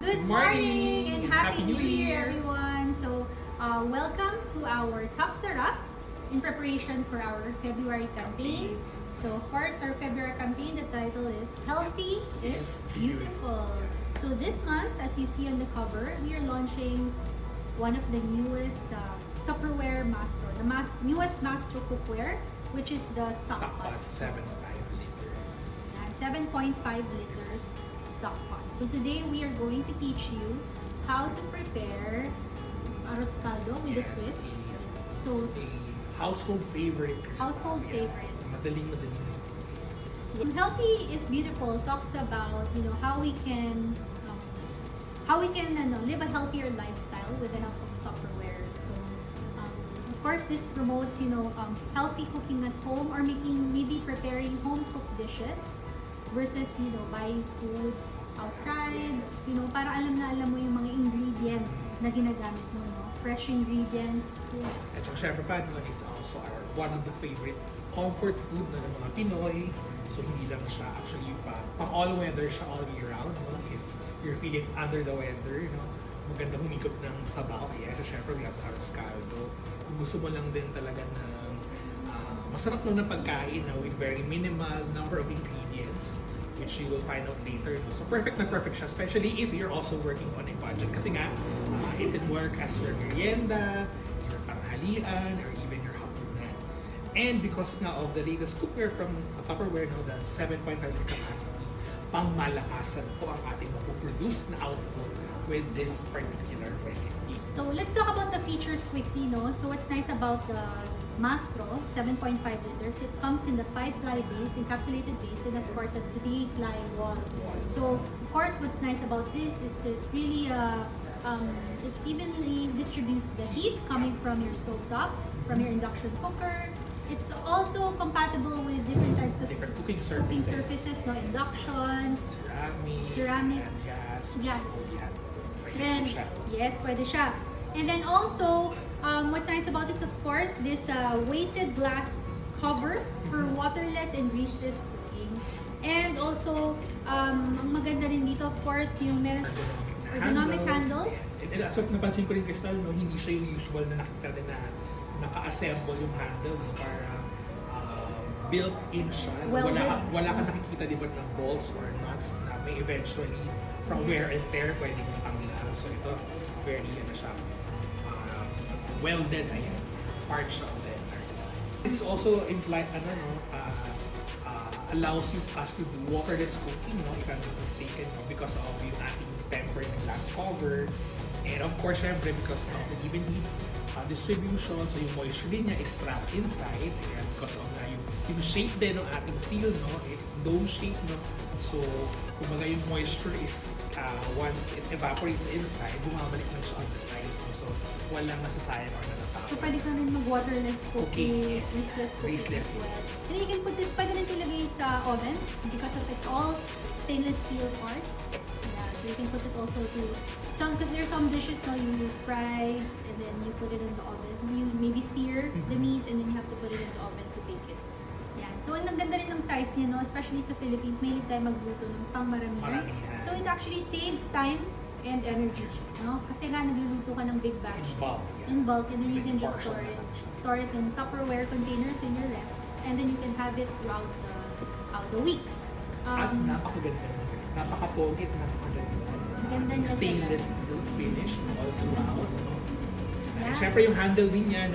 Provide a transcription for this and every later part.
Good morning and Happy New Year, everyone! So, welcome to our Top Sarap in preparation for our February campaign. So, of course, our February campaign, the title is Healthy is Beautiful. So, this month, as you see on the cover, we are launching one of the newest Tupperware Mastro, the newest Mastro cookware, which is the Stockpot. 7.5 liters. 7.5 liters Stockpot. So today we are going to teach you how to prepare Arroz Caldo with a twist. So a household favorite. household favorite. Madaling. Healthy is Beautiful talks about how we can live a healthier lifestyle with the help of Tupperware. So of course this promotes healthy cooking at home or maybe preparing home cooked dishes versus buying food outside, para alam mo yung mga ingredients na ginagamit mo, fresh ingredients. At saka syempre pa, is also one of the favorite comfort food ng mga Pinoy. So hindi lang siya actually pang all weather siya all year round. If you're feeling under the weather, maganda humikot ng sabaw. Kaya syempre we have Arroz Caldo. Kung gusto mo lang din talaga ng masarap lang na pagkain with very minimal number of ingredients, which you will find out later. So perfect siya, especially if you're also working on a budget. Kasi nga, it can work as your merienda, your panghalian, or even your hapunan. And because nga of the latest cookware from Tupperware, the 7.5 liter capacity, pangmalakasan po ang ating mapuproduce na output with this particular recipe. So let's talk about the features quickly. So what's nice about the Mastro 7.5 liters, it comes in the 5-ply base, encapsulated base, and of course a 3-ply wall. So of course what's nice about this is it really it evenly distributes the heat coming from your stovetop, from your induction cooker. It's also compatible with different types of different cooking surfaces, induction, ceramic, and gas. Yes. Pwede siya. Yes, pwede siya. And then also, what's nice about this, of course, this weighted glass cover for waterless and greaseless cooking. And also, ang maganda rin dito, of course, yung meron ergonomic handles. And so, napansin ko rin, Crystal, hindi siya yung usual na nakita rin na naka-assemble yung handle, para built-in siya. Wala ka nakikita, di ba, ng bolts or nuts na may eventually from wear and tear pwedeng makangla. So ito, very siya, welded, part siya of the entire design. This is also allows us to do waterless cooking, if I'm not mistaken, because of yung ating tempered glass cover. And of course, syempre, because of the even heat distribution, so yung moisture din niya is trapped inside. And because of yung shape din ng ating seal, it's dome shape, So, kumbaga yung moisture is once it evaporates inside, bumabalik lang siya on the sides. So, walang nasasayang or natatapon. So, pwede ka rin mag-waterless cookies, greaseless cookies as well. And you can put this, pwede rin ilagay sa oven because of it's all stainless steel parts. Yeah, so you can put it also to because there are some dishes you fry and then you put it in the oven. You maybe sear the meat and then you have to put it in the oven to bake it. Yeah. So, ang ganda rin ng size niya, especially sa Philippines, mahilig tayo magluto ng pangmaramihan. So, it actually saves time and energy, Kasi nga nagluluto ka ng big batch in bulk, and then you can just store it in Tupperware containers in your ref, and then you can have it throughout the week. At napakaganda, napaka-pogi, napakaganda. Stainless steel finish all throughout. Yeah. Siyempre yung handle din niya,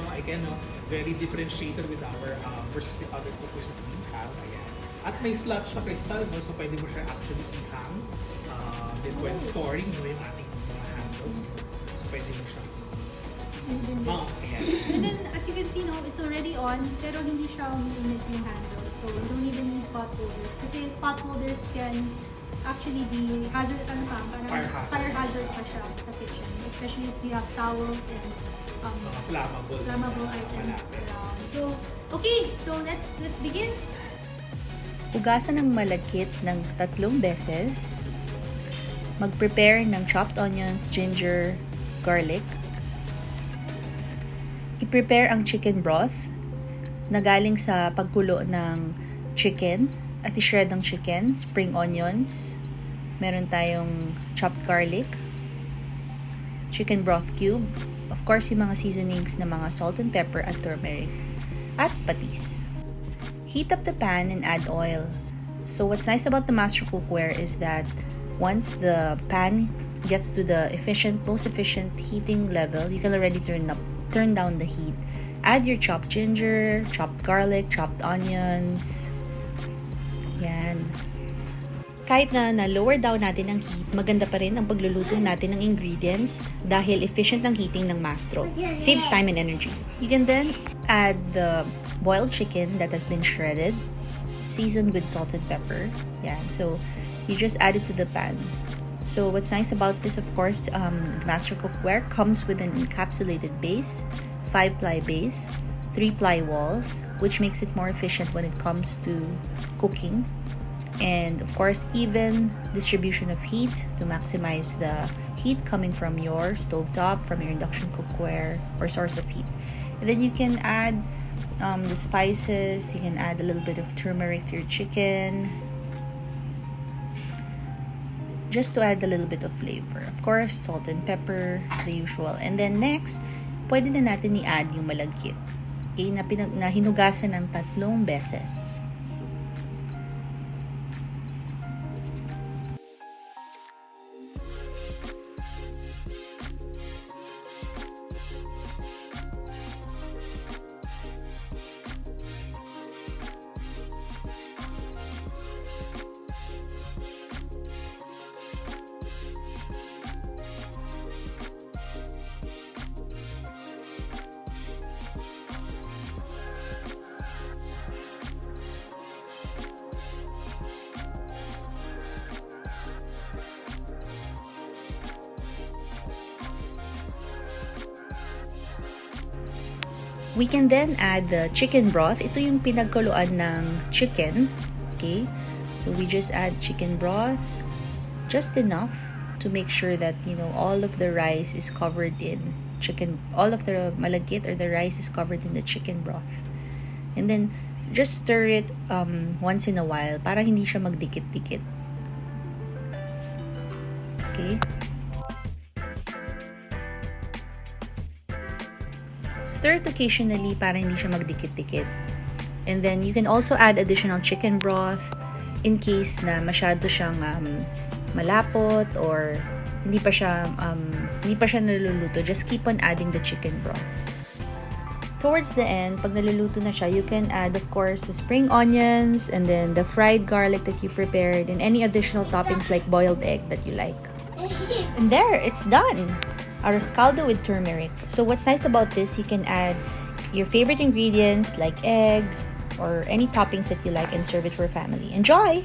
very differentiated with our versus the other cookers that we have. Ayan. At may slot siya, Crystal, so pwede mo siya actually i-hang. Then when storing yung ating mga handles, so pwede mo siya mount. And then as you can see, it's already on, pero hindi siya umiinit yung handles. So you don't even need pot holders. Kasi pot holders can actually be fire hazard pa siya sa kitchen. Especially if you have towels and flammable items around. So, okay, so let's begin. Hugasan ng malagkit ng 3 beses. Mag-prepare ng chopped onions, ginger, garlic. I-prepare ang chicken broth na galing sa pagkulo ng chicken at i-shred ng chicken, spring onions, Meron tayong chopped garlic, chicken broth cube, of course yung mga seasonings na mga salt and pepper at turmeric, at patis. Heat up the pan and add oil. So what's nice about the Mastro cookware is that once the pan gets to the most efficient heating level, you can already turn down the heat. Add your chopped ginger, chopped garlic, chopped onions. Yan. Kahit na lower down natin ang heat, maganda pa rin ang pagluluto natin ng ingredients dahil efficient ang heating ng Mastro. Saves time and energy. You can then add the boiled chicken that has been shredded, seasoned with salt and pepper. Yan. So, you just add it to the pan. So, what's nice about this, of course, the Mastro cookware comes with an encapsulated base, 5-ply base, 3-ply walls, which makes it more efficient when it comes to cooking. And of course, even distribution of heat to maximize the heat coming from your stovetop, from your induction cookware or source of heat. And then you can add the spices, you can add a little bit of turmeric to your chicken, just to add a little bit of flavor. Of course, salt and pepper, the usual. And then next, pwede na natin i-add yung malagkit. Okay, na hinugasan ng 3 beses. We can then add the chicken broth. Ito yung pinagkuluan ng chicken. Okay? So we just add chicken broth, just enough to make sure that, all of the rice is covered in chicken. All of the malagkit or the rice is covered in the chicken broth. And then, just stir it once in a while para hindi siya magdikit-dikit. Okay? Stir it occasionally para hindi siya magdikit-dikit. And then, you can also add additional chicken broth in case na masyado siyang malapot or hindi pa siya naluluto. Just keep on adding the chicken broth. Towards the end, pag naluluto na siya, you can add, of course, the spring onions and then the fried garlic that you prepared and any additional toppings like boiled egg that you like. And there, it's done! Arroz Caldo with turmeric. So what's nice about this, you can add your favorite ingredients like egg or any toppings that you like and serve it for family. Enjoy!